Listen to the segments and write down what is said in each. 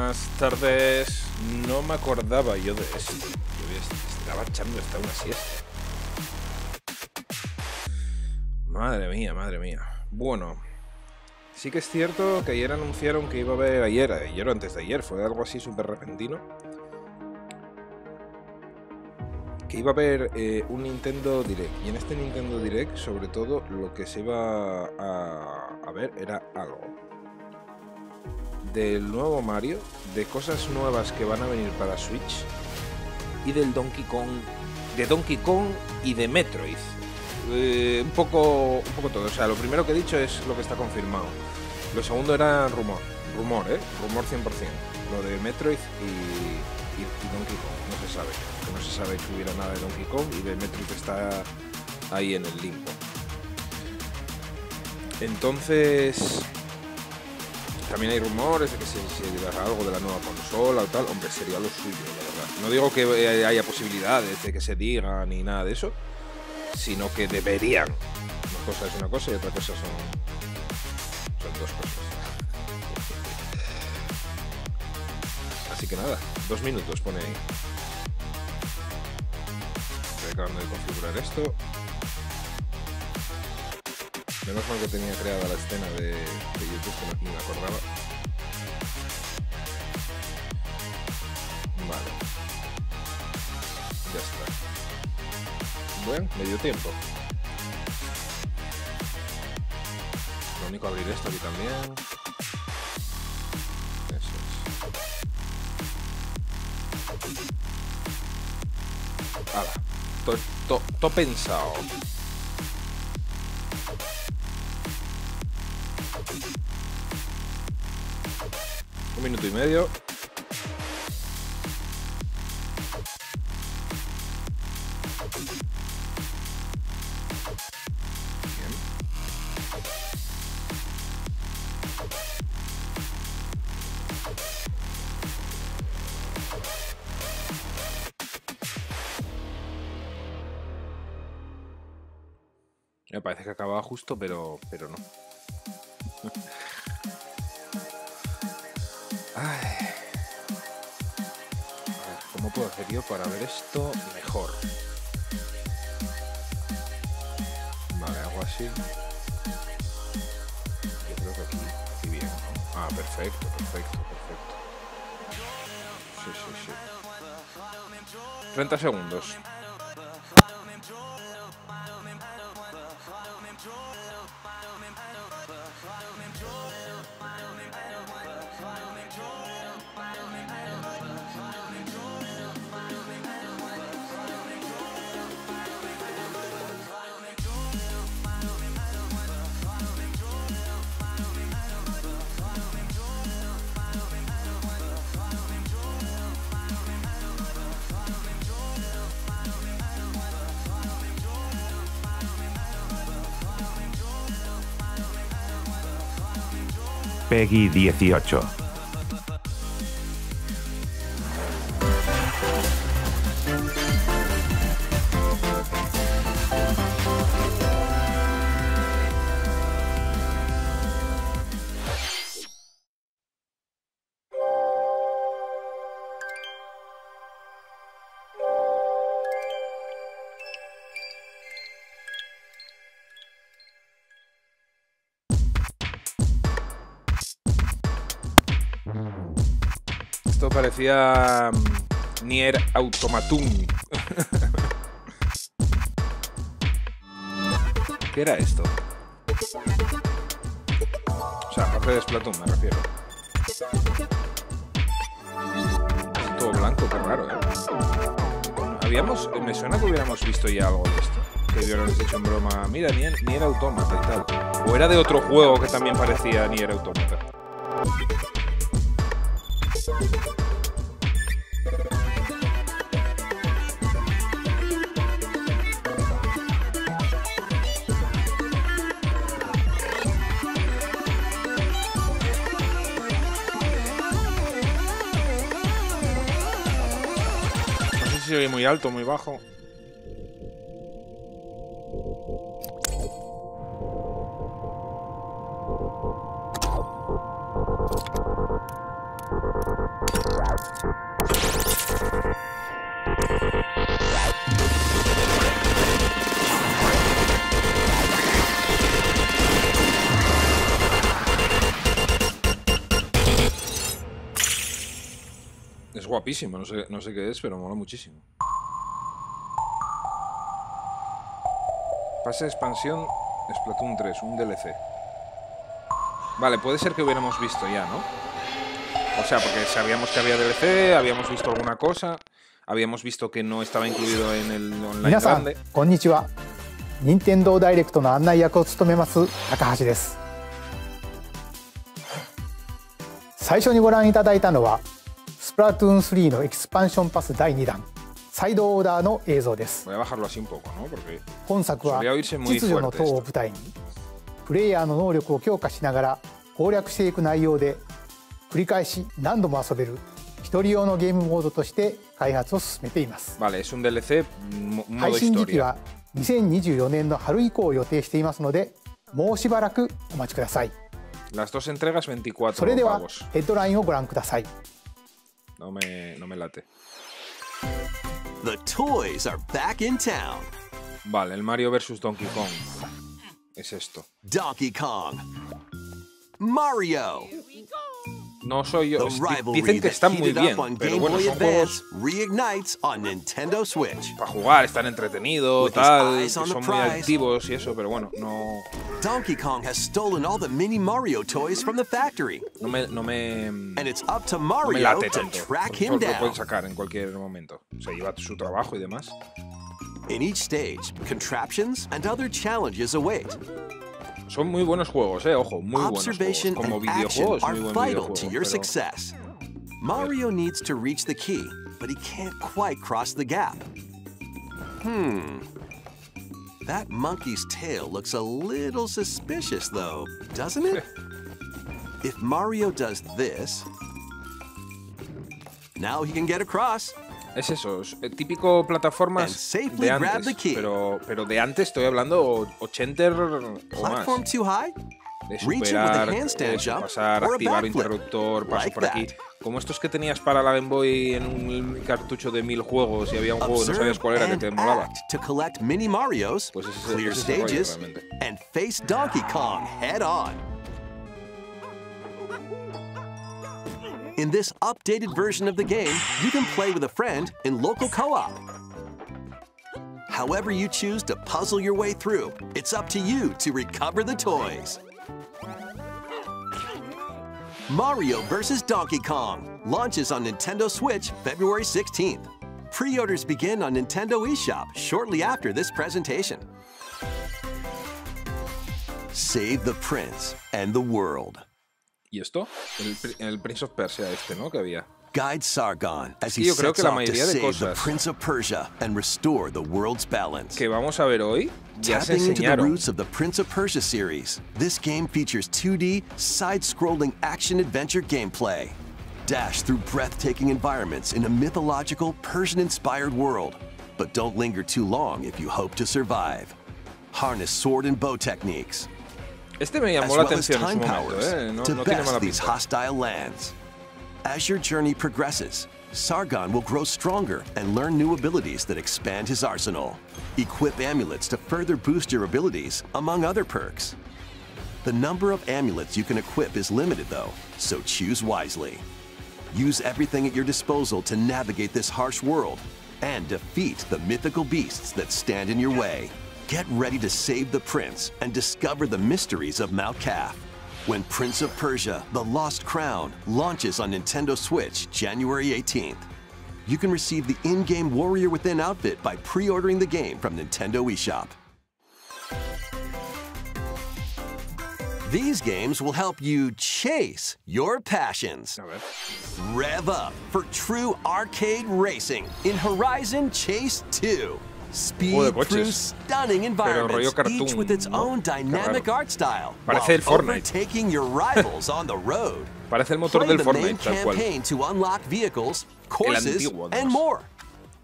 Buenas tardes. No me acordaba yo de esto. Yo estaba echando hasta una siesta. Madre mía, madre mía. Bueno, sí que es cierto que ayer anunciaron que iba a haber ayer o antes de ayer, fue algo así súper repentino, que iba a haber un Nintendo Direct. Y en este Nintendo Direct, sobre todo, lo que se iba a ver era algo del nuevo Mario, de cosas nuevas que van a venir para Switch y del Donkey Kong, de Donkey Kong y de Metroid. Un poco todo. O sea, lo primero que he dicho es lo que está confirmado. Lo segundo era rumor, rumor 100%. Lo de Metroid y Donkey Kong, no se sabe. Que no se sabe que hubiera nada de Donkey Kong y de Metroid está ahí en el limbo. Entonces, también hay rumores de que se dirá algo de la nueva consola o tal. Hombre, sería lo suyo, la verdad. No digo que haya posibilidades de que se diga ni nada de eso, sino que deberían. Una cosa es una cosa y otra cosa son dos cosas. Así que nada, 2 minutos pone ahí. Estoy acabando de configurar esto. Menos mal que tenía creada la escena de YouTube, que no me acordaba. Vale. Ya está. Bueno, medio tiempo. Lo único abrir esto aquí también. Eso es. Hala. Todo pensado. Un minuto y medio. Me parece que acababa justo, pero no. Ay. A ver, ¿cómo puedo hacer yo para ver esto mejor? Vale, hago así. Yo creo que aquí bien, ¿no? Ah, perfecto. Sí. 30 segundos. Peggy 18. Esto parecía Nier Automatum. ¿Qué era esto? O sea, aparte de Splatoon me refiero. Es todo blanco, qué raro, ¿eh? Me suena que hubiéramos visto ya algo de esto. Que hubiéramos dicho en broma, mira, Nier Automata y tal. O era de otro juego que también parecía Nier Automata. No sé si se oye muy alto o muy bajo. Es guapísimo, no sé qué es, pero mola muchísimo. Pase de expansión Splatoon 3, un DLC. Vale, puede ser que hubiéramos visto ya, ¿no? O sea, porque sabíamos que había DLC, habíamos visto alguna cosa, habíamos visto que no estaba incluido en el online grande. Konnichiwa. Nintendo Directo de Septiembreを務めます高橋です。最初にご覧いただいたのはスプラトゥーン3のエキスパンションパス第2弾サイドオーダーの映像です。本作は秩序の塔を舞台にプレイヤーの能力を強化しながら攻略していく内容で繰り返し何度も遊べる一人用のゲームモードとして開発を進めています。配信時期は2024年の春以降を予定していますのでもうしばらくお待ちください。それではヘッドラインをご覧ください。No me late. The toys are back in town. Vale, el Mario vs Donkey Kong. Es esto. Donkey Kong. Mario. No soy yo. Dicen que están muy bien, pero bueno, son juegos reignites on Nintendo Switch. Para jugar, están entretenidos, tal, son muy activos y eso, pero bueno, no. Donkey Kong has stolen all the mini Mario toys from the factory. And it's up to Mario to track him down. Lo pueden sacar en cualquier momento. Se lleva su trabajo y demás. In each stage, contraptions and other challenges await. Son muy buenos juegos, ojo, muy buenos juegos. Como videojuegos, muy buen videojuego. To your success. Mario needs to reach the key, but he can't quite cross the gap. That monkey's tail looks a little suspicious, though, doesn't it? If Mario does this, now he can get across. Es eso, típico plataformas de antes, pero de antes estoy hablando 80 o más. De superar, pasar, activar interruptor, paso por aquí. Como estos que tenías para la Game Boy en un cartucho de 1000 juegos y había un juego y no sabías cuál era que te molaba. Pues ese es el rollo, realmente. And face Donkey Kong head on. In this updated version of the game, you can play with a friend in local co-op. However you choose to puzzle your way through, it's up to you to recover the toys. Mario vs. Donkey Kong launches on Nintendo Switch February 16th. Pre-orders begin on Nintendo eShop shortly after this presentation. Save the Prince and the world. ¿Y esto? El Prince of Persia ¿no? Que había. Guide Sargon as he sets off to save the Prince of Persia and restore the world's balance. Que vamos a ver hoy, ya se Tapping into the enseñaron. roots of the Prince of Persia series, this game features 2D, side-scrolling action-adventure gameplay. Dash through breathtaking environments in a mythological, Persian-inspired world. But don't linger too long if you hope to survive. Harness sword and bow techniques, Este me llamó as la well as atención en time su momento, powers, to no tiene best mala these pinta. hostile lands. As your journey progresses, Sargon will grow stronger and learn new abilities that expand his arsenal. Equip amulets to further boost your abilities, among other perks. The number of amulets you can equip is limited though, so choose wisely. Use everything at your disposal to navigate this harsh world and defeat the mythical beasts that stand in your way. Get ready to save the prince and discover the mysteries of Mount Calf when Prince of Persia: The Lost Crown launches on Nintendo Switch January 18th. You can receive the in-game Warrior Within outfit by pre-ordering the game from Nintendo eShop. These games will help you chase your passions. Rev up for true arcade racing in Horizon Chase 2. Speed through stunning environments, each with its own dynamic art style, while overtaking your rivals on the road. Parece el motor del Fortnite, tal cual. Campaign to unlock vehicles, courses, and more.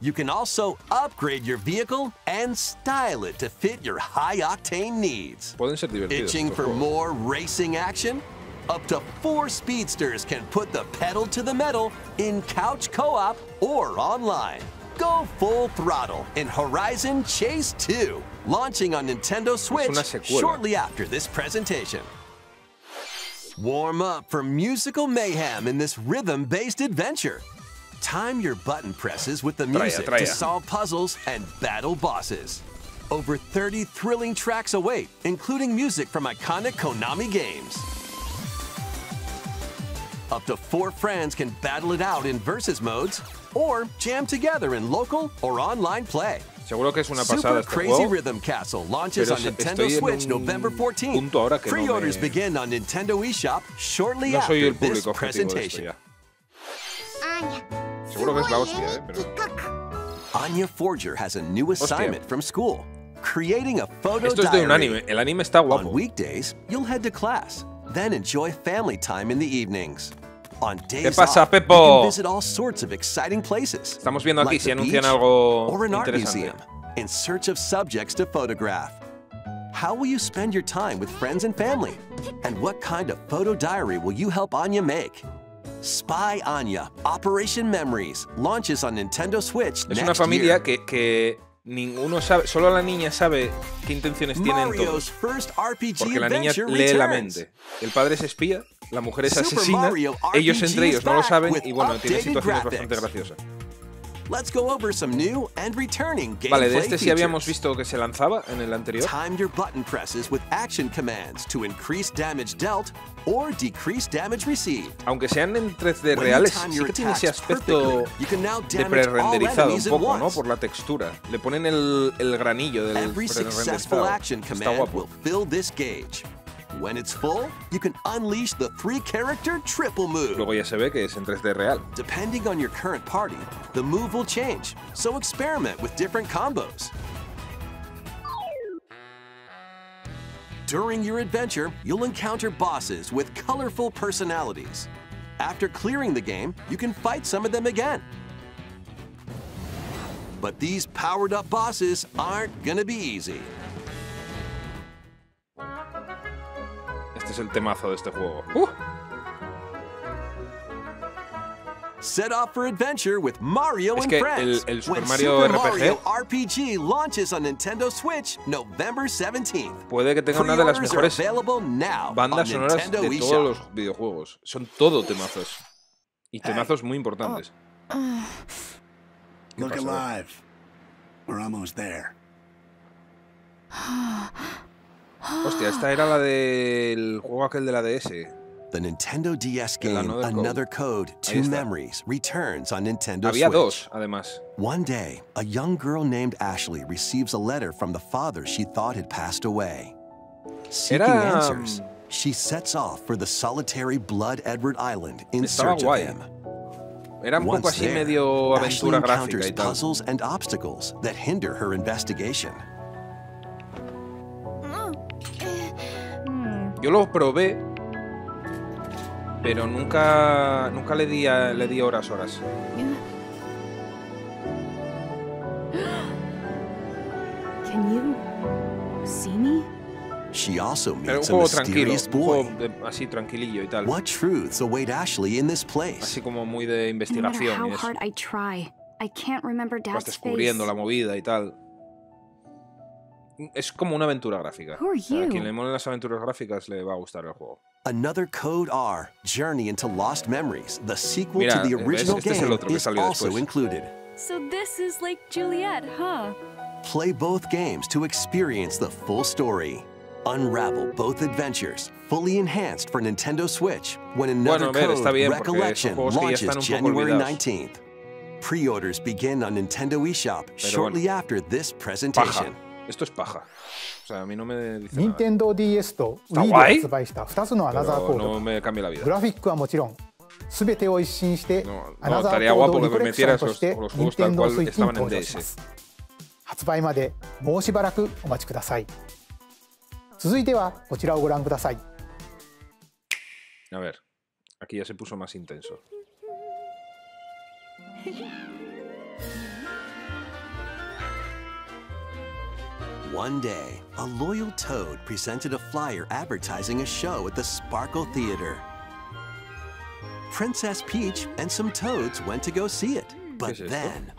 You can also upgrade your vehicle and style it to fit your high-octane needs. Pueden ser divertidos. Itching for more racing action? Up to 4 speedsters can put the pedal to the metal in couch co-op or online. Go full throttle in Horizon Chase 2, launching on Nintendo Switch shortly after this presentation. Warm up for musical mayhem in this rhythm-based adventure. Time your button presses with the music to solve puzzles and battle bosses. Over 30 thrilling tracks await, including music from iconic Konami games. Up to 4 friends can battle it out in versus modes or jam together in local or online play. Seguro que es una pasada este Crazy juego, Rhythm Castle launches on Nintendo Switch November 14th. Pre-orders begin on Nintendo eShop shortly after this presentation. Seguro que es la hostia, pero... Anya Forger has a new assignment from school, creating a photo Esto es de un diary. anime. El anime está guapo. On weekdays, you'll head to class, then enjoy family time in the evenings. On days off, you can visit all sorts of exciting places. Estamos viendo aquí like si the anuncian beach algo or an art interesante. museum in search of subjects to photograph. How will you spend your time with friends and family? And what kind of photo diary will you help Anya make? Spy Anya, Operation Memories, launches on Nintendo Switch Es una familia que ninguno sabe, solo la niña sabe qué intenciones tienen todos. Porque la niña lee la mente. El padre es espía, la mujer es asesina, ellos entre ellos no lo saben y bueno, tiene situaciones bastante graciosas. Vale, de este sí habíamos visto que se lanzaba en el anterior. Time your button presses with action commands to increase damage dealt or decrease damage received. Aunque sean en 3D reales, sí que tiene ese aspecto de pre-renderizado un poco, ¿no? Por la textura. Le ponen el granillo del pre-renderizado. Está guapo. When it's full, you can unleash the 3-character triple move. Luego ya se ve que es en 3D real. Depending on your current party, the move will change, so experiment with different combos. During your adventure, you'll encounter bosses with colorful personalities. After clearing the game, you can fight some of them again. But these powered-up bosses aren't gonna be easy. Este es el temazo de este juego. Set off for adventure with Mario and Friends. El Super when Mario Super Mario RPG RPG launches on Nintendo Switch November 17th. Puede que tenga una de las mejores bandas sonoras de todos los videojuegos. Son todo temazos. Y temazos muy importantes. Look alive. We're almost there. Hostia, esta era la del juego aquel de la DS. The Nintendo DS game Another Code, Two Memories returns on Nintendo Había Switch. dos, además. One day, a young girl named Ashley receives a letter from the father she thought had passed away. Seeking answers, she sets off for the solitary Blood Edward Island in search of him. Era un poco así medio aventura gráfica y tal. Puzzles and obstacles that hinder her investigation. Yo lo probé, pero nunca le di horas. Can you see me? She also Era un meets a juego tranquilo, mysterious un boy. juego así tranquilillo y tal. What truths await Ashley in this place? Así como muy de investigación y eso. Vas descubriendo la movida y tal. Es como una aventura gráfica. O sea, a quien le molen las aventuras gráficas le va a gustar el juego. Another Code R, Journey into Lost Memories, the sequel Mira, to the original este es el game, otro que is salió also después. included. So this is like Juliet, huh? Play both games to experience the full story. Unravel both adventures, fully enhanced for Nintendo Switch, when Another Code Recollection launches January 19th. Pre-orders begin on Nintendo eShop shortly after this presentation. Esto es paja. O sea, a mí no me dice Nintendo DS と Wii で発売した2つのアナザーコード。グラフィックはもちろん、すべてを一新してアナザーコードリコレクションとして Nintendo Switch に登場します。発売までもうしばらくお待ちください。続いてはこちらをご覧ください。A ver, aquí ya se puso más intenso. One day, a loyal toad presented a flyer advertising a show at the Sparkle Theater. Princess Peach and some toads went to go see it, but then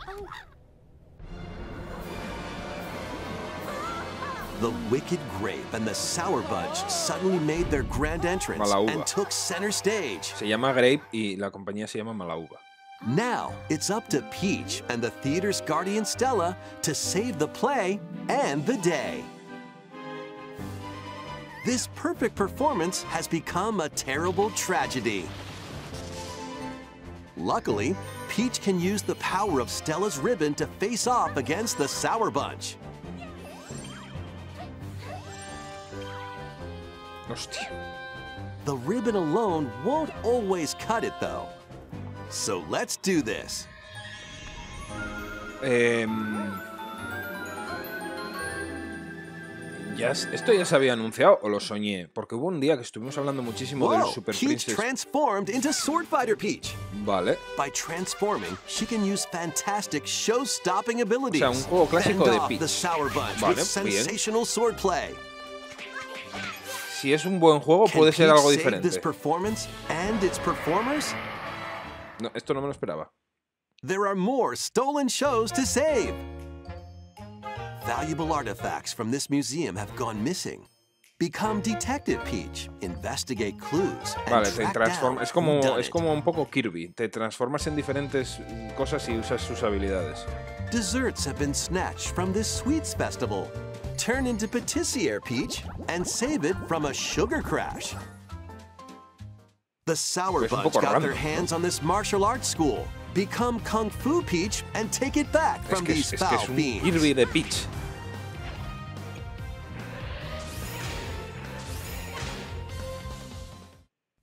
the wicked grape and the sour bunch suddenly made their grand entrance and took center stage. Se llama Grape y la compañía se llama Mala Uva. Now, it's up to Peach and the theater's guardian Stella to save the play and the day. This perfect performance has become a terrible tragedy. Luckily, Peach can use the power of Stella's ribbon to face off against the Sour Bunch. Hostia. The ribbon alone won't always cut it, though. So let's do this. ¿Esto ya se había anunciado o lo soñé? Porque hubo un día que estuvimos hablando muchísimo del Super Peach Princess. transformed into Sword Fighter Peach. Vale. By transforming, she can use fantastic show-stopping abilities. O sea, un juego clásico de Peach. The Sour Bunch vale, with sensational sword play. Si es un buen juego, puede ser algo diferente. This performance and its performers? No, esto no me lo esperaba. There are more stolen shows to save. Valuable artifacts from this museum have gone missing. Become Detective Peach, investigate clues, and vale, te track transforma. down Es como un poco Kirby. Te transformas en diferentes cosas y usas sus habilidades. Desserts have been snatched from this sweets festival. Turn into Patissiere Peach and save it from a sugar crash. The Sour Bunch got their hands on this martial arts school. Become Kung Fu Peach and take it back from these foul fiends. Kirby de Peach.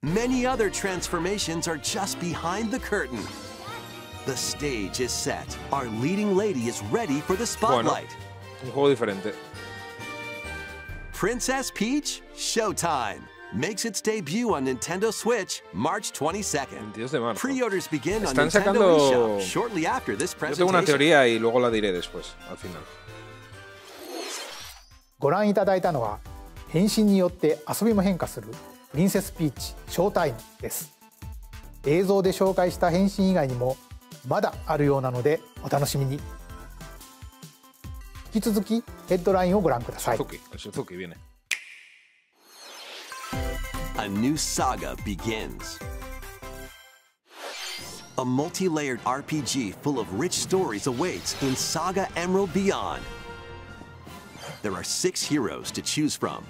Many other transformations are just behind the curtain. The stage is set. Our leading lady is ready for the spotlight. Bueno, un juego diferente. Princess Peach Showtime makes its debut on Nintendo Switch March 22nd. Pre-orders begin on Nintendo eShop shortly after this presentation. Yo tengo una teoría y luego la diré después, al final. ご覧いただいたのは変身によって遊びも変化するプリンセスピーチショータイムです。映像で紹介した変身以外にもまだあるようなのでお楽しみに。引き続きヘッドラインをご覧ください。 A new saga begins. A multi-layered RPG full of rich stories awaits in Saga Emerald Beyond. There are 6 heroes to choose from.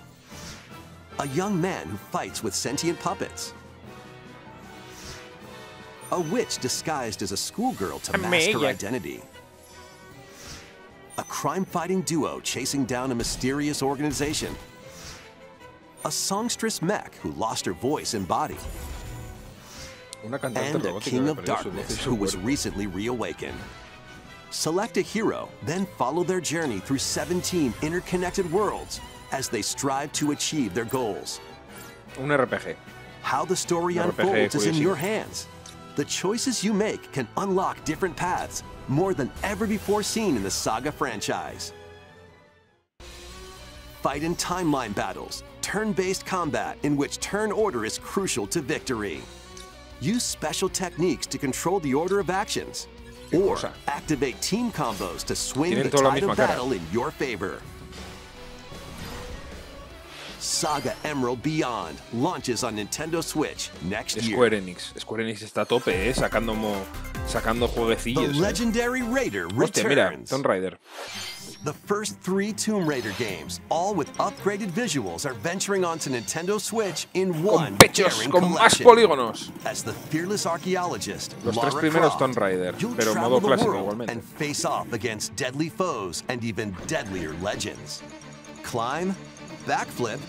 A young man who fights with sentient puppets. A witch disguised as a schoolgirl to mask her identity. A crime-fighting duo chasing down a mysterious organization. A songstress mech who lost her voice and body. And a king of darkness who was recently reawakened. Select a hero, then follow their journey through 17 interconnected worlds as they strive to achieve their goals. Un RPG. How the story unfolds is in your hands. The choices you make can unlock different paths, more than ever before seen in the Saga franchise. Fight in timeline battles, turn-based combat in which turn order is crucial to victory. Use special techniques to control the order of actions, or activate team combos to swing the tide of battle in your favor. Saga Emerald Beyond launches on Nintendo Switch next year. Square Enix está a tope, sacando jueguecillos. The legendary Raider returns. Hostia, mira, Tomb Raider. The first 3 Tomb Raider games, all with upgraded visuals, are venturing onto Nintendo Switch in one daring collection. As the fearless archaeologist, Lara Croft, you'll travel the world and face off against deadly foes and even deadlier legends. Climb, backflip,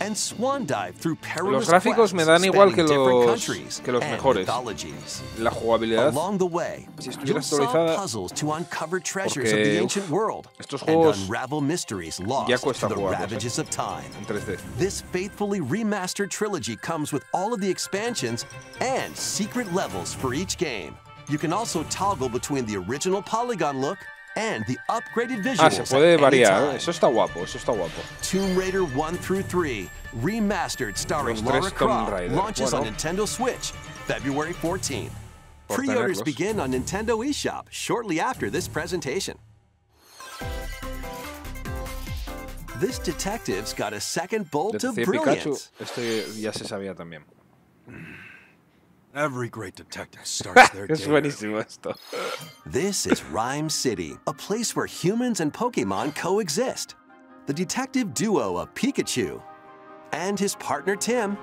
and swan dive through perilous Los gráficos me dan igual que los mejores. La jugabilidad, Along the way, si estuviera you'll solve actualizada, puzzles to uncover treasures of the ancient world estos and juegos unravel mysteries lost to the ravages of time. en 3D. This faithfully remastered trilogy comes with all of the expansions and secret levels for each game. You can also toggle between the original polygon look and the upgraded visuals. Se puede variar. Eso está guapo, eso está guapo. Tomb Raider 1 through 3, remastered starring Lara Croft, launches on Nintendo Switch, February 14th. Pre-orders begin on Nintendo eShop shortly after this presentation. This detective's got a second bolt of brilliance. Este ya se sabía también. Every great detective starts their day. Es buenísimo esto. This is Rhyme City, a place where humans and Pokemon coexist. The detective duo of Pikachu and his partner Tim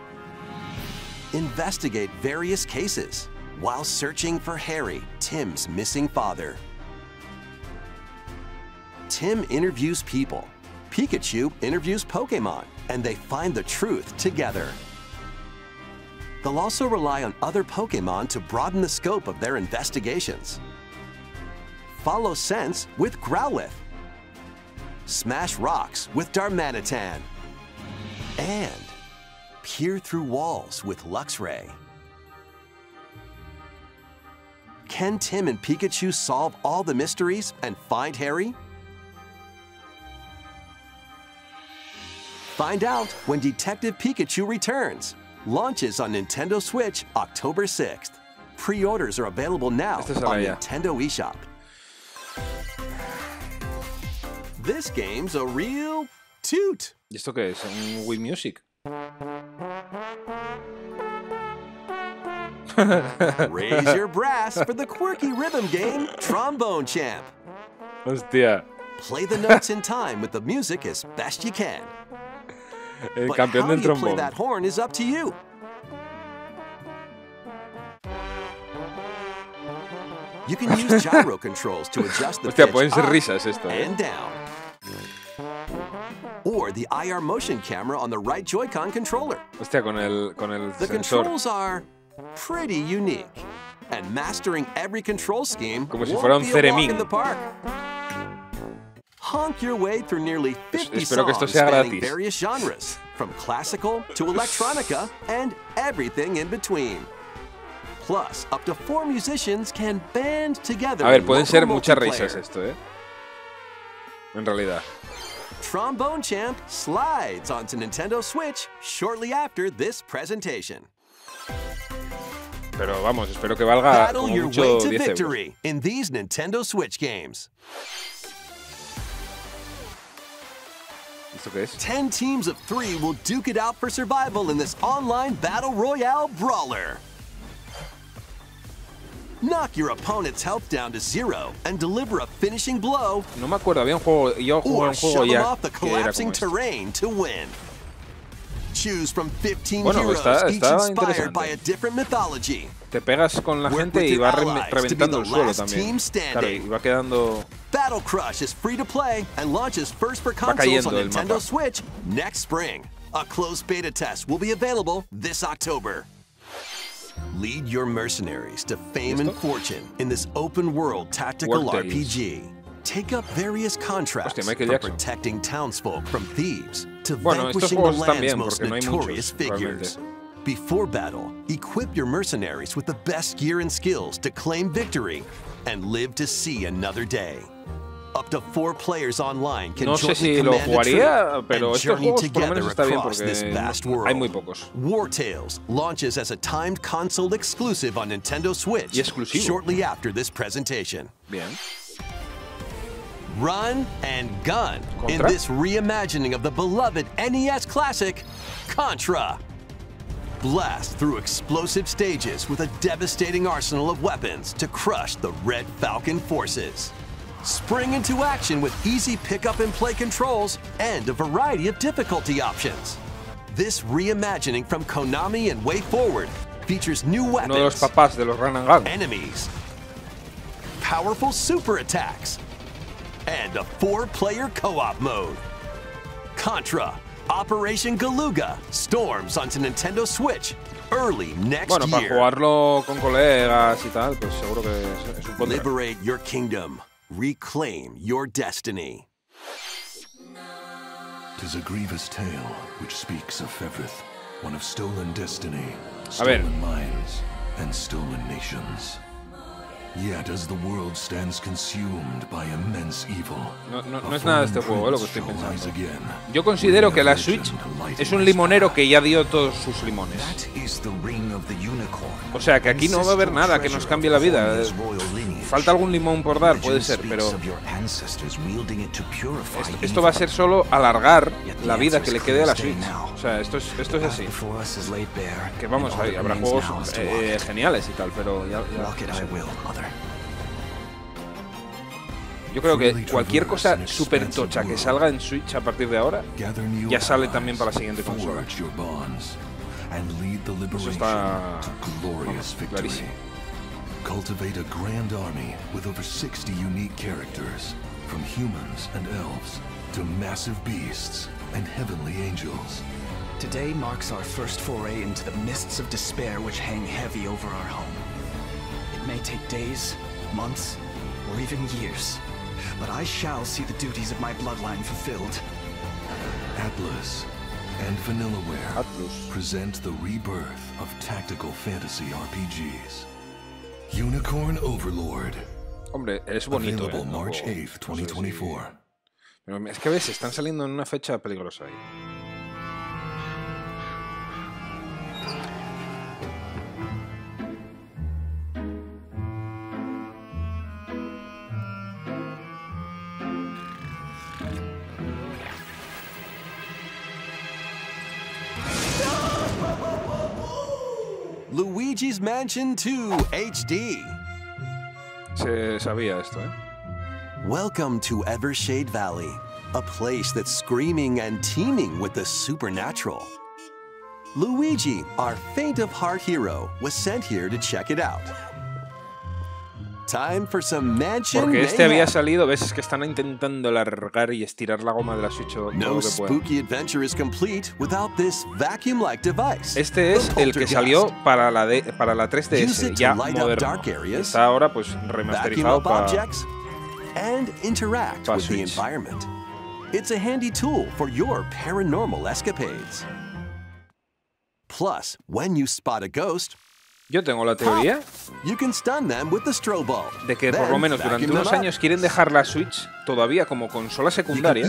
investigate various cases while searching for Harry, Tim's missing father. Tim interviews people, Pikachu interviews Pokemon, and they find the truth together. They'll also rely on other Pokemon to broaden the scope of their investigations. Follow scents with Growlithe. Smash rocks with Darmanitan. And peer through walls with Luxray. Can Tim and Pikachu solve all the mysteries and find Harry? Find out when Detective Pikachu returns. Launches on Nintendo Switch October 6th. Pre-orders are available now on Nintendo eShop. This game's a real toot. ¿Y esto qué es? ¿Un Wii Music? Raise your brass for the quirky rhythm game Trombone Champ. Hostia. Play the notes in time with the music as best you can. El but campeón how del you trombón. Play that horn is up to you. You can use gyro controls to adjust the Hostia, pitch pueden ser up risas esto, and down. Or the IR motion camera on the right Joy-Con controller. Hostia, con el The sensor. controls are pretty unique, and mastering every control scheme Como si won't fuera un be a walk ceremín. in the park. Honk your way through nearly 50 Espero que esto songs sea spanning gratis. various genres, from classical to electronica and everything in between. Plus, up to 4 musicians can band together. A ver, in pueden local ser muchas multiplayer. risas esto, En realidad. Trombone Champ slides onto Nintendo Switch shortly after this presentation. Pero vamos, espero que valga Battle como your mucho way to 10 euros. victory in these Nintendo Switch games. ¿Esto qué es? 10 teams of 3 will duke it out for survival in this online battle royale brawler. Knock your opponent's health down to 0 and deliver a finishing blow. No me acuerdo, había un juego, yo jugué Or un juego shove them ya off the que era collapsing como este. terrain to win. Choose from 15 Bueno, heroes, está each inspired interesante. by a different mythology. Te pegas con la Work gente with y your va allies to be reventando the el suelo last también. team Claro, y standing. va quedando... Battle Crush is free to play and launches first for Va consoles on cayendo el Nintendo mapa. Switch next spring. A closed beta test will be available this October. Lead your mercenaries to fame and fortune in this open-world tactical RPG. Take up various contracts Hostia, from Michael Jackson. protecting townsfolk from thieves to Bueno, estos vanquishing the juegos están land's bien most porque no hay notorious muchos, figures. realmente. Before battle, equip your mercenaries with the best gear and skills to claim victory and live to see another day. Up to 4 players online can No sé jointly si lo command a jugaría, troop pero and estos journey juegos por lo together menos está bien across this porque vast world. hay muy pocos. War Tales launches as a timed console exclusive on Nintendo Switch Y exclusivo. shortly after this presentation. Bien. Run and gun in ¿Contra? this reimagining of the beloved NES classic, Contra. Blast through explosive stages with a devastating arsenal of weapons to crush the Red Falcon forces. Spring into action with easy pick-up and play controls and a variety of difficulty options. This reimagining from Konami and Way Forward features new Uno de los weapons, papás de los Run and Gun. enemies, powerful super attacks, and a 4-player co-op mode. Contra, Operation Galuga storms onto Nintendo Switch early next Bueno, para year. jugarlo con colegas y tal, pues seguro que es un contra. Liberate your kingdom. Reclaim your destiny. 'Tis a grievous tale which speaks of Fevrith, one of stolen destiny, A ver. stolen minds, and stolen nations. Yet as the world stands consumed by immense evil, no es nada de este juego, lo que estoy pensando. Yo considero que la Switch es un limonero que ya dio todos sus limones. O sea, que aquí no va a haber nada que nos cambie la vida. Falta algún limón por dar, puede ser, pero esto va a ser solo alargar la vida que le quede a la Switch. O sea, esto es así. Que vamos, habrá juegos geniales y tal, pero ya yo creo que cualquier cosa súper tocha que salga en Switch a partir de ahora ya sale también para la siguiente consola. Eso está clarísimo. Cultivate a grand army with over 60 unique characters, from humans and elves to massive beasts and heavenly angels. Today marks our first foray into the mists of despair which hang heavy over our home. It may take days, months, or even years, but I shall see the duties of my bloodline fulfilled. Atlas and Vanillaware present the rebirth of tactical fantasy RPGs. Unicorn Overlord. Hombre, es bonito, Available March 8th, 2024. Pero es que ves, están saliendo en una fecha peligrosa ahí. Luigi's Mansion 2 HD. Se sabía esto, ¿eh? Welcome to Evershade Valley, a place that's screaming and teeming with the supernatural. Luigi, our faint-of-heart hero, was sent here to check it out. Time for some mansion Porque este había salido, ves, es que están intentando alargar y estirar la goma de la Switch todo no lo que spooky adventure is complete without this vacuum-like device. Este es el que salió para la 3DS, ya moderno. Está ahora pues remasterizado para and interact with the environment. It's a handy tool for your paranormal escapades. Plus, when you spot a ghost, yo tengo la teoría de que por lo menos durante unos años quieren dejar la Switch todavía como consola secundaria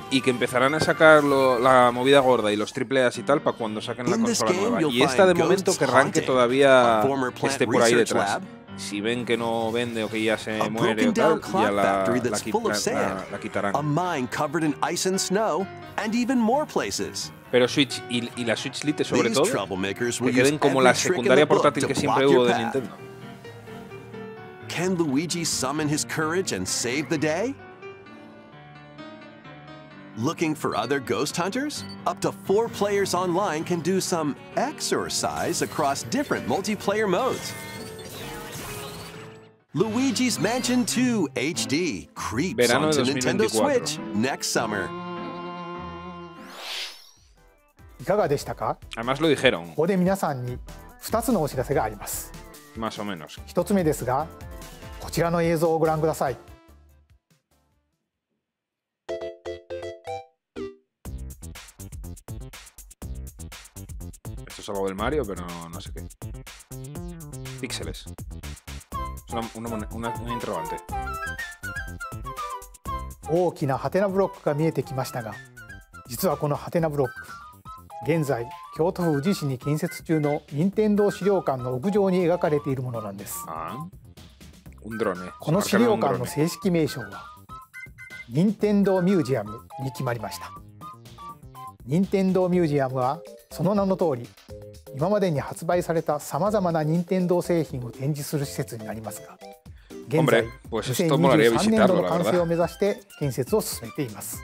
y que empezarán a sacar la movida gorda y los AAAs y tal para cuando saquen la consola nueva. Y esta de momento querrán que todavía esté por ahí detrás. Si ven que no vende o que ya se muere o tal, ya la quitarán. Pero Switch y la Switch Lite sobre todo, que queden como la secundaria portátil que siempre hubo de Nintendo. Can Luigi summon his courage and save the day? Looking for other ghost hunters? Up to 4 players online can do some exercise across different multiplayer modes. Luigi's Mansion 2 HD creeps onto Nintendo Switch next summer. いかがでしたか？ Además lo dijeron. ここで皆さんに2つのお知らせがあります。 Más o menos. 1つ目ですが、こちらの映像をご覧ください。 Esto es algo del Mario, pero no sé qué. Píxeles. Es una interrogante. 大きなハテナブロックが見えてきましたが、実はこのハテナブロック、現在京都府宇治市に建設中の任天堂資料館の屋上に描かれているものなんです。この資料館の正式名称は任天堂ミュージアムに決まりました。任天堂ミュージアムはその名の通り、今までに発売されたさまざまな任天堂製品を展示する施設になりますが、現在2023年度の完成を目指して建設を進めています。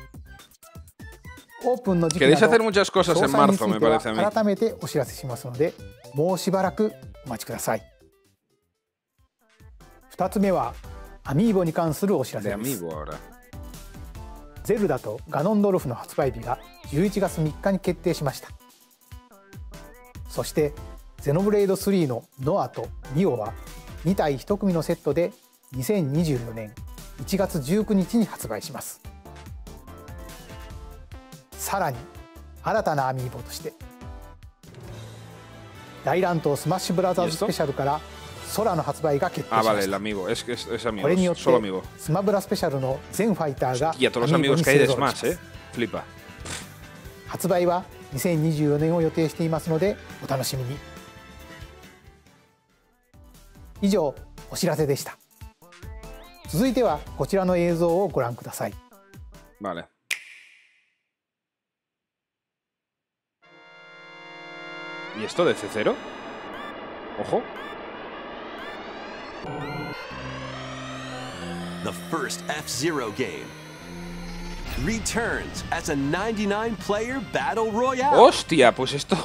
オープンの時期など詳細については改めてお知らせしますので、もうしばらくお待ちください。2つ目はアミーボに関するお知らせです。ゼルダとガノンドルフの発売日が11月3日に決定しました。そしてゼノブレイド3のノアとミオは2体1組のセットで2024年1月19日に発売します。さらに新たなアミーボとして大乱闘スマッシュブラザーズスペシャルから空の発売が決定しました。vale, el amigo. Es amigo. これによって Solo amigo. スマブラスペシャルの全ファイターが Y a todos los アミーボ amigos に que hay 勢 de ぞろいし Smash, ます。 Flipa. 発売は2024年を予定していますのでお楽しみに。以上お知らせでした。続いてはこちらの映像をご覧ください。 Vale. ¿Y esto de C0? Ojo. The first F-Zero game returns as a 99-player battle royale. ¡Hostia! Pues esto...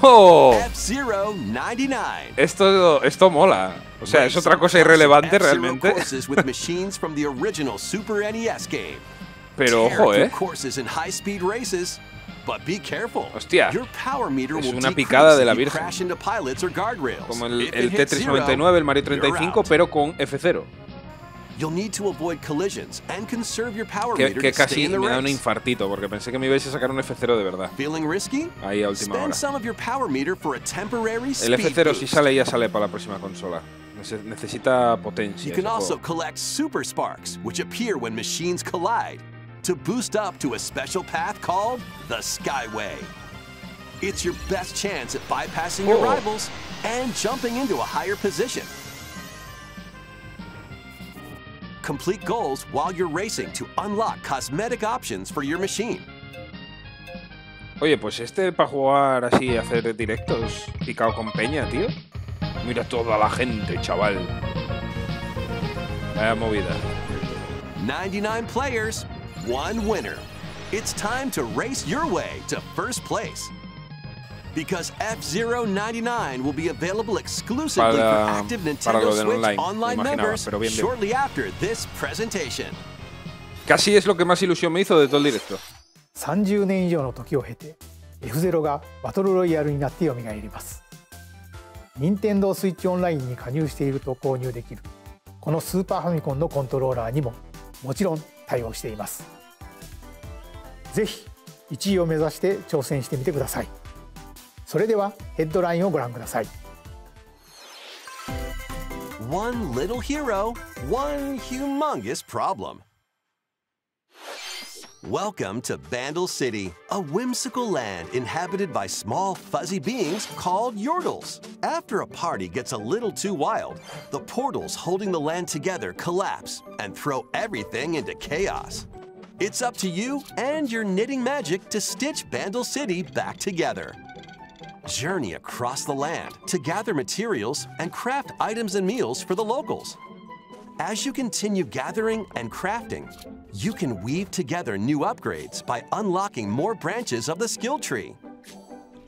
F-Zero 99. Esto mola. O sea, es otra cosa irrelevante realmente. With machines from the original Super NES game. Pero ojo, courses in high-speed races. But be careful. Hostia, Your power meter es will una picada de la decrease if you Virgen. crash into pilots or guardrails. Como el If it hits Tetris zero, 99, el Mario you're 35, out. pero con F0. You'll need to avoid collisions and conserve your power meter Que to stay casi in the me da un race. infartito, porque pensé que me ibais a sacar un F0 de verdad. Feeling risky? Ahí a última Spend hora. some of your power meter for a temporary El speed F0 si boost. sale ya sale para la próxima consola. Necesita potencia. You can ese also juego. collect super sparks, which appear when machines collide, to boost up to a special path called the Skyway. It's your best chance at bypassing your rivals and jumping into a higher position. Complete goals while you're racing to unlock cosmetic options for your machine. Oye, pues para jugar así, hacer directos picado con peña, tío. Mira toda la gente, chaval. Vaya movida. 99 players, 1 winner. It's time to race your way to first place. Because F-Zero 99 will be available exclusively for active Nintendo Switch online members shortly after this presentation. Casi es lo que más ilusión me hizo de todo el directo. 30年以上の時を経て F-Zero がバトルロイヤルになって蘇ります。Nintendo Switch オンラインに加入していると購入できるこのスーパーファミコンのコントローラーにももちろん対応しています。ぜひ1位を目指して挑戦してみてください。それではヘッドラインをご覧ください。 One little hero, one humongous problem. Welcome to Bandle City, a whimsical land inhabited by small fuzzy beings called Yordles. After a party gets a little too wild, the portals holding the land together collapse and throw everything into chaos. It's up to you and your knitting magic to stitch Bandle City back together. Journey across the land to gather materials and craft items and meals for the locals. As you continue gathering and crafting, you can weave together new upgrades by unlocking more branches of the skill tree.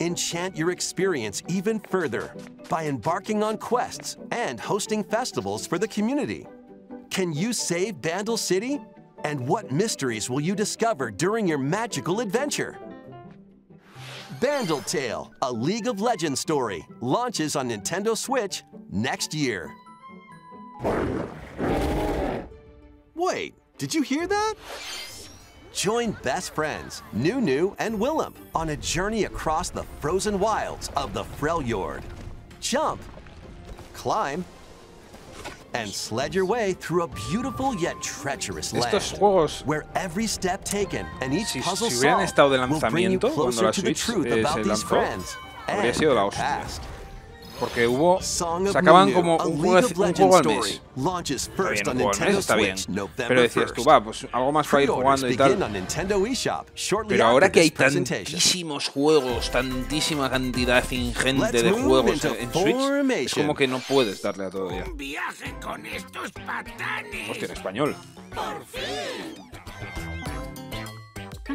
Enchant your experience even further by embarking on quests and hosting festivals for the community. Can you save Bandle City? And what mysteries will you discover during your magical adventure? Bandle Tale, a League of Legends story, launches on Nintendo Switch next year. Wait, did you hear that? Join best friends, Nunu and Willem, on a journey across the frozen wilds of the Freljord. Jump, climb, and sled your way through a beautiful yet treacherous land, where every step taken and each puzzle solved will bring you closer to the truth about these friends and their past. Porque sacaban como un juego al mes. Está bien, un juego al mes está bien. Pero decías tú, va, pues algo más para ir jugando y tal. Pero ahora que hay tantísimos juegos, tantísima cantidad ingente de juegos en Switch, es como que no puedes darle a todo ya. Un viaje con estos patanes. Hostia, en español. Por fin.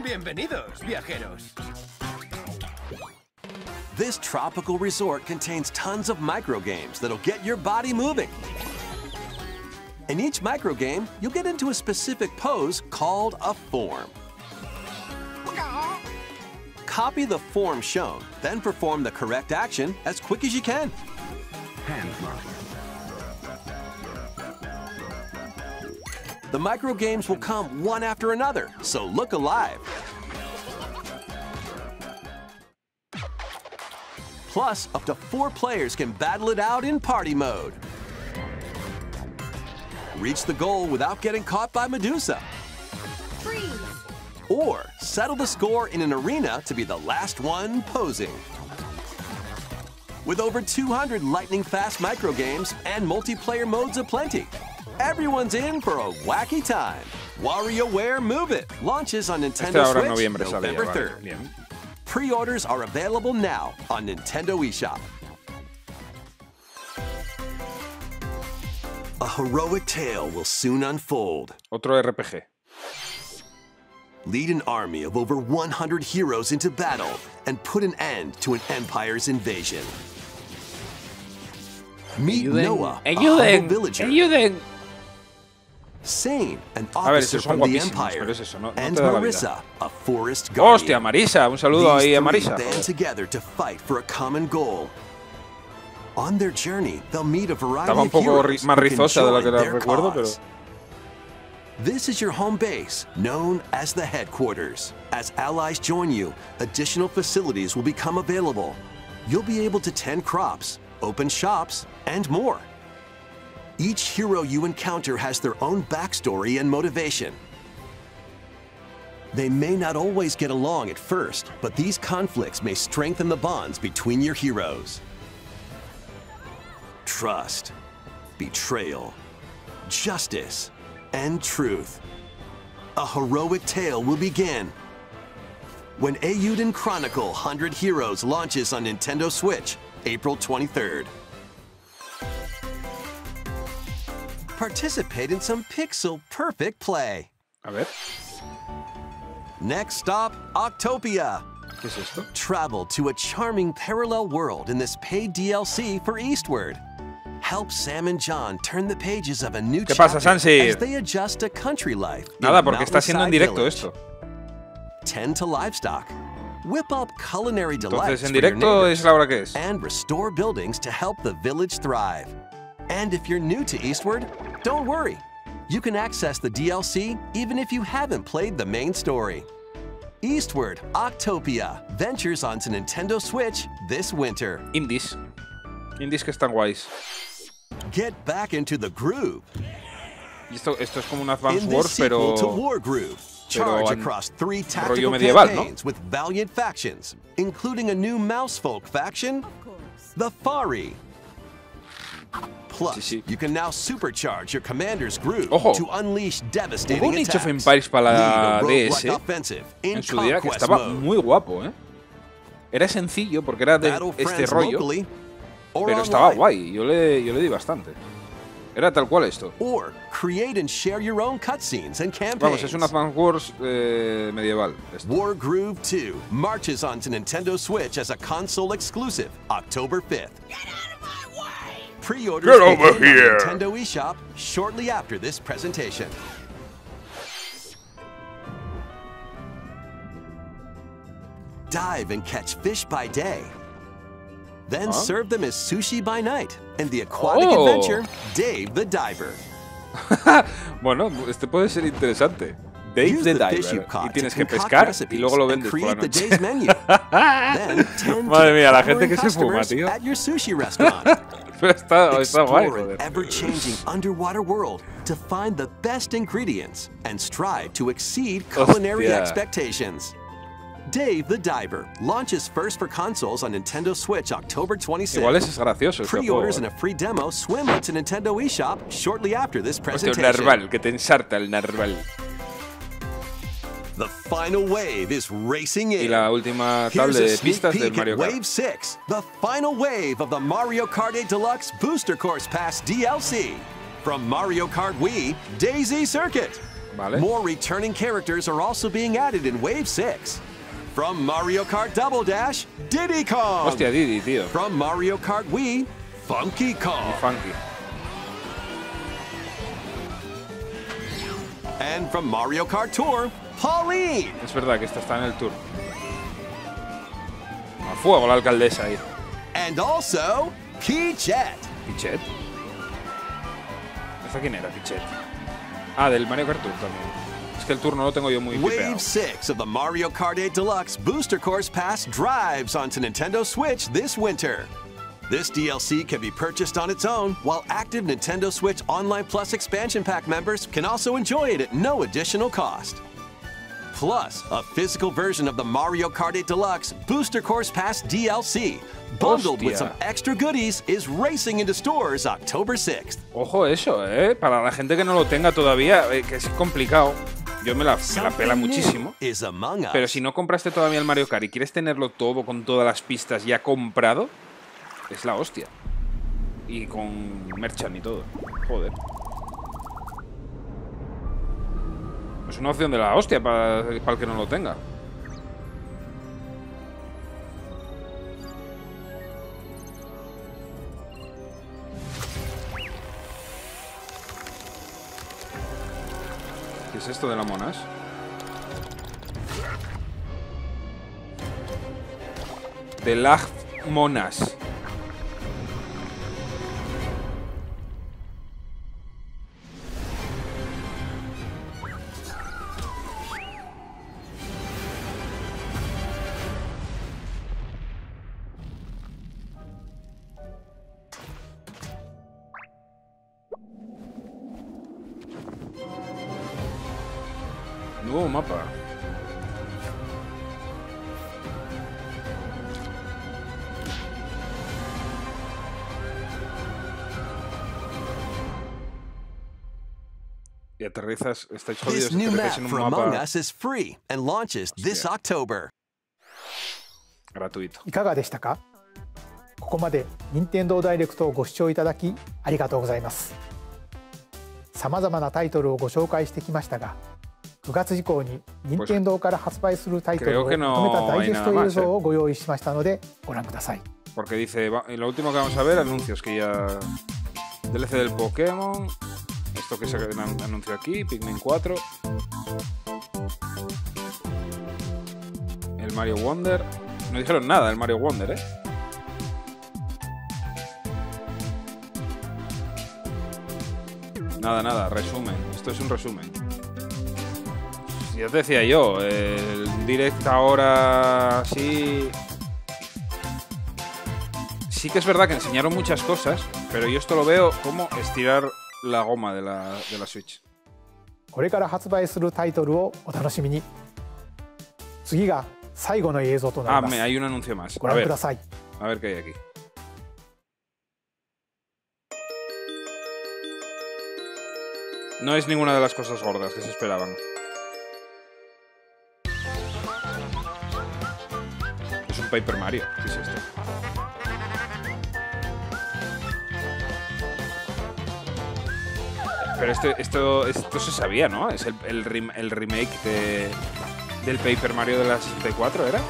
Bienvenidos, viajeros. This tropical resort contains tons of microgames that'll get your body moving. In each microgame, you'll get into a specific pose called a form. Copy the form shown, then perform the correct action as quick as you can. The microgames will come one after another, so look alive. Plus, up to 4 players can battle it out in party mode. reach the goal without getting caught by Medusa. Freeze. Or settle the score in an arena to be the last one posing. With over 200 lightning-fast microgames and multiplayer modes aplenty, everyone's in for a wacky time. WarioWare Move It launches on Nintendo Switch November 3rd. Pre-orders are available now on Nintendo eShop. A heroic tale will soon unfold. Otro RPG. Lead an army of over 100 heroes into battle and put an end to an empire's invasion. Meet Noah, a humble villager. Sane, an officer from the Empire, and Marissa, a forest guardian. Hostia, Marisa, un saludo ahí a Marisa. Band together to fight for a common goal. On their journey, they'll meet a variety Estaba un of poco heroes más who can rizosa de lo que join la their recuerdo, pero cause. This is your home base, known as the headquarters. As allies join you, additional facilities will become available. You'll be able to tend crops, open shops, and more. Each hero you encounter has their own backstory and motivation. They may not always get along at first, but these conflicts may strengthen the bonds between your heroes. Trust, betrayal, justice, and truth. A heroic tale will begin when Eiyuden Chronicle 100 Heroes launches on Nintendo Switch, April 23rd. Participate in some pixel-perfect play. A ver. Next stop, Octopia. ¿Qué es esto? Travel to a charming parallel world in this paid DLC for Eastward. Help Sam and John turn the pages of a new chapter as they adjust to country life. Nada, porque está siendo en directo esto. Tend to livestock. Whip up culinary delights Entonces, en directo es la hora que es. And restore buildings to help the village thrive. And if you're new to Eastward, don't worry. You can access the DLC even if you haven't played the main story. Eastward, Octopia ventures onto Nintendo Switch this winter. Indies. Indies que están guays. Get back into the groove. Esto es como un Advance Wars, pero to War Groove. Charge across 3 tactical medieval, campaigns with valiant factions, including a new mousefolk faction, the Fari. Plus, you can now supercharge your commander's groove to unleash devastating attacks. attacks. Hubo un Age of Empires para la DS en su día que estaba muy guapo, ¿eh? Era sencillo porque era de este rollo, pero estaba guay. Yo le di bastante. Era tal cual esto. Vamos, es un Advance Wars medieval. War Groove 2 marches onto Nintendo Switch as a console exclusive, October 5th. Pre-orders on Nintendo eShop shortly after this presentation. Dive and catch fish by day. Then serve them as sushi by night in the aquatic adventure, Dave the Diver. Bueno, este puede ser interesante. Dave the Diver. Y tienes que pescar y luego lo vendes por la noche. Madre mía, la gente que se fuma, tío. Está guay, joder. Ever-changing underwater world to find the best ingredients and strive to exceed culinary expectations. Dave the Diver launches first for consoles on Nintendo Switch October 26th. Igual es gracioso. Pre-orders and a free demo swim onto Nintendo eShop shortly after this presentation. Hostia, el narval, que te ensarta el narval. The final wave is racing in. Y la última tabla de pistas del Mario Kart. Wave 6, the final wave of the Mario Kart 8 Deluxe Booster Course Pass DLC. From Mario Kart Wii, Daisy Circuit. Vale. More returning characters are also being added in Wave 6. From Mario Kart Double Dash, Diddy Kong. Hostia, Diddy, tío. From Mario Kart Wii, Funky Kong. Funky. And from Mario Kart Tour, Pauline. Es verdad que esta está en el tour. A fuego la alcaldesa ahí. And also, Pichet. ¿Pichet? ¿Esta quién era, Pichet? Ah, del Mario Kart Tour también. Es que el tour no lo tengo yo muy pipeado. Wave 6 of the Mario Kart 8 Deluxe Booster Course Pass drives onto Nintendo Switch this winter. This DLC can be purchased on its own, while active Nintendo Switch Online Plus expansion pack members can also enjoy it at no additional cost. Plus, a physical version of the Mario Kart 8 Deluxe Booster Course Pass DLC, bundled with some extra goodies, is racing into stores October 6th. Ojo eso, para la gente que no lo tenga todavía, que es complicado. Yo me la pela muchísimo. Pero si no compraste todavía el Mario Kart y quieres tenerlo todo con todas las pistas ya comprado, es la hostia. Y con merchant y todo. Joder. Es una opción de la hostia para el que no lo tenga. ¿Qué es esto de las monas? De las monas. Nuevo mapa. Y aterrizas, estáis jodidos. This new map for Among Us is free and launches this October. Gratuito. いかがでしたか？ここまで任天堂ダイレクトをご視聴いただきありがとうございます。さまざまなタイトルをご紹介してきましたが、9月以降に任天堂から発売するタイトルをまとめたダイジェスト映像をご用意しましたのでご覧ください。Porque dice, lo último que vamos a ver, anuncios que ya... DLC del Pokémon, esto que se anunció aquí, Pikmin 4, el Mario Wonder, no dijeron nada del Mario Wonder, Nada, resumen, esto es un resumen. Ya te decía yo, el Direct ahora sí... Sí que es verdad que enseñaron muchas cosas, pero yo esto lo veo como estirar la goma de la Switch. これから発売するタイトルをお楽しみに。次が最後の映像となります。hay un anuncio más. ご覧ください。A ver qué hay aquí. No es ninguna de las cosas gordas que se esperaban. Es un Paper Mario. ¿Qué es esto? Pero esto se sabía, ¿no? Es el remake del Paper Mario de la 64, ¿era?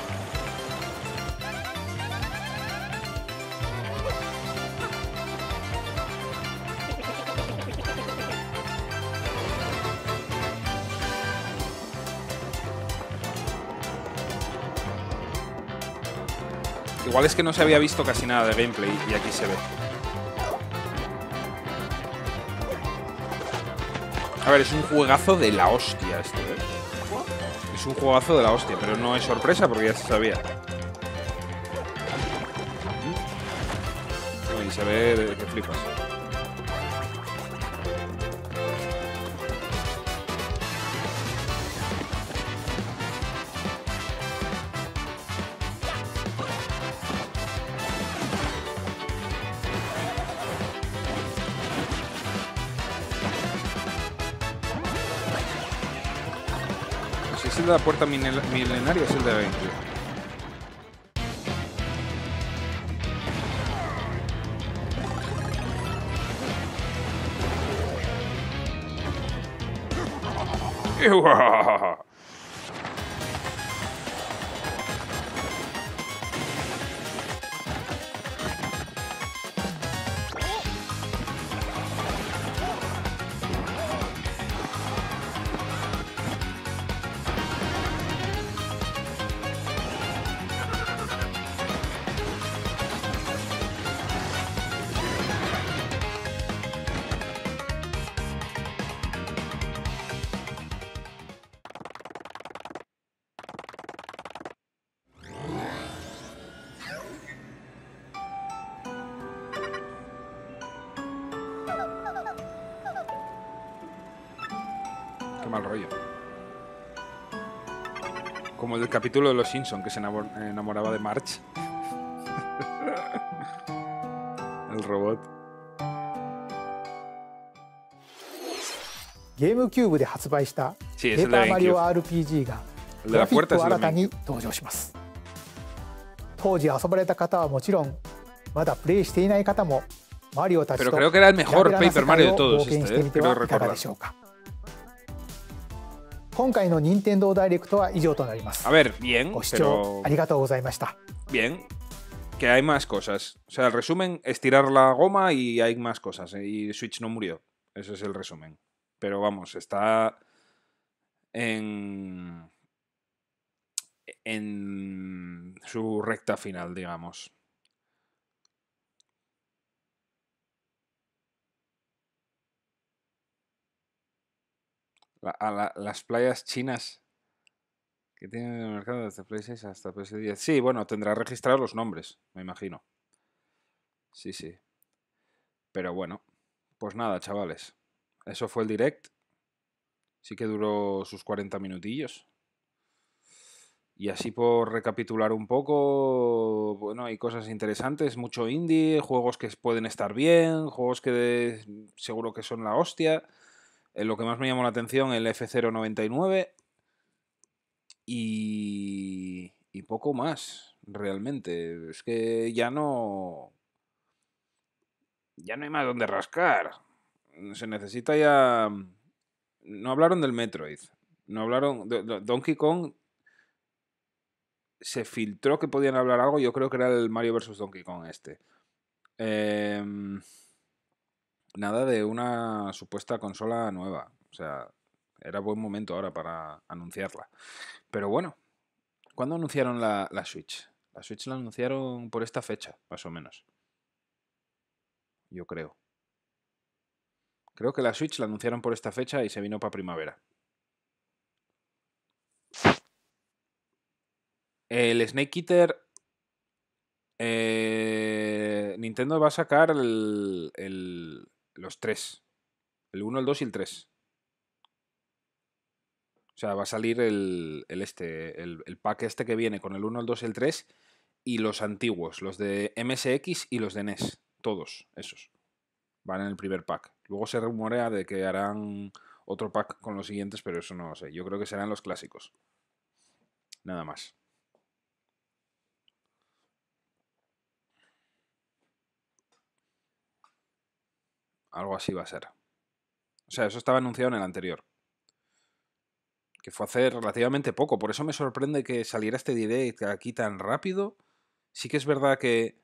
Igual es que no se había visto casi nada de gameplay y aquí se ve. A ver, es un juegazo de la hostia esto, Es un juegazo de la hostia, pero no es sorpresa porque ya se sabía. Y se ve que flipas. Es el de la puerta milenaria, es el de la GameCube. mal rollo. Como el capítulo de Los Simpsons, que se enamoraba de Marge. El robot. GameCube で発売したペーパーマリオ RPG がグラフィックを新たに登場します。当時遊ばれた方はもちろん、まだプレイしていない方もマリオたちとキラキラな世界を冒険してみてはいかがでしょうか。今回の Nintendo Directo は以上となります。ご視聴ありがとうございました。Bien, que hay más cosas. O sea, el resumen, estirar la goma y hay más cosas. Y Switch no murió. Ese es el resumen. Pero vamos, está en su recta final, digamos. Las playas chinas que tienen en el mercado desde Play 6 hasta PS10. Sí, bueno, tendrá registrados los nombres, me imagino. Sí, sí. Pero bueno, pues nada, chavales. Eso fue el direct. Sí que duró sus 40 minutillos. Y así por recapitular un poco, bueno, hay cosas interesantes, mucho indie, juegos que pueden estar bien, juegos que seguro que son la hostia. Lo que más me llamó la atención, el F099. Y poco más, realmente. Es que ya no hay más donde rascar. Se necesita ya... No hablaron del Metroid. No hablaron... Donkey Kong... Se filtró que podían hablar algo. Yo creo que era el Mario vs. Donkey Kong este. Nada de una supuesta consola nueva. O sea, era buen momento ahora para anunciarla. Pero bueno, ¿cuándo anunciaron la Switch? La Switch la anunciaron por esta fecha, más o menos. Yo creo. Creo que la Switch la anunciaron por esta fecha y se vino para primavera. El Snake Eater... Nintendo va a sacar los 3. El 1, el 2 y el 3. O sea, va a salir el pack este que viene con el 1, el 2 y el 3 y los antiguos, los de MSX y los de NES. Todos esos van en el primer pack. Luego se rumorea de que harán otro pack con los siguientes, pero eso no lo sé. Yo creo que serán los clásicos. Nada más. Algo así va a ser. O sea, eso estaba anunciado en el anterior. Que fue hace relativamente poco. Por eso me sorprende que saliera este direct aquí tan rápido. Sí que es verdad que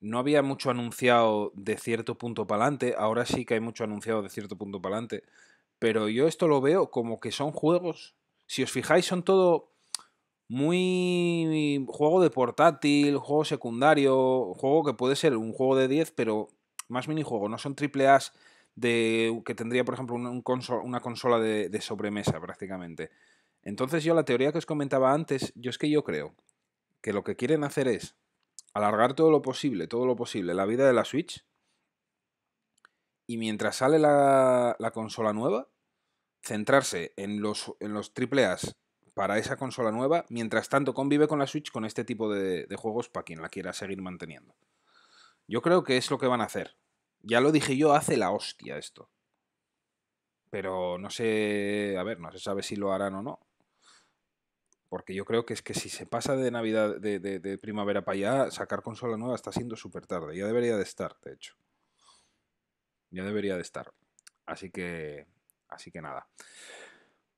no había mucho anunciado de cierto punto para adelante. Ahora sí que hay mucho anunciado de cierto punto para adelante. Pero yo esto lo veo como que son juegos... Si os fijáis, son todo muy... Juego de portátil, juego secundario, juego que puede ser un juego de 10, pero más minijuego. No son AAAs que tendría, por ejemplo, una consola de sobremesa prácticamente. Entonces yo la teoría que os comentaba antes, yo creo que lo que quieren hacer es alargar todo lo posible la vida de la Switch, y mientras sale la consola nueva, centrarse en los AAAs para esa consola nueva, mientras tanto convive con la Switch con este tipo de juegos para quien la quiera seguir manteniendo. Yo creo que es lo que van a hacer. Ya lo dije yo, hace la hostia esto. Pero no sé, a ver, no se sabe si lo harán o no. Porque yo creo que es que si se pasa de Navidad, de primavera para allá, sacar consola nueva está siendo súper tarde. Ya debería de estar, de hecho. Ya debería de estar. Así que nada.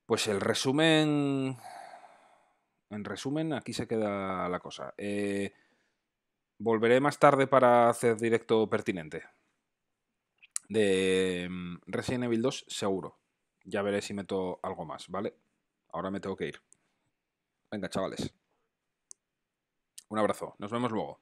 Pues el resumen... En resumen, aquí se queda la cosa. Volveré más tarde para hacer directo pertinente. De Resident Evil 2, seguro. Ya veré si meto algo más, ¿vale? Ahora me tengo que ir. Venga, chavales. Un abrazo. Nos vemos luego.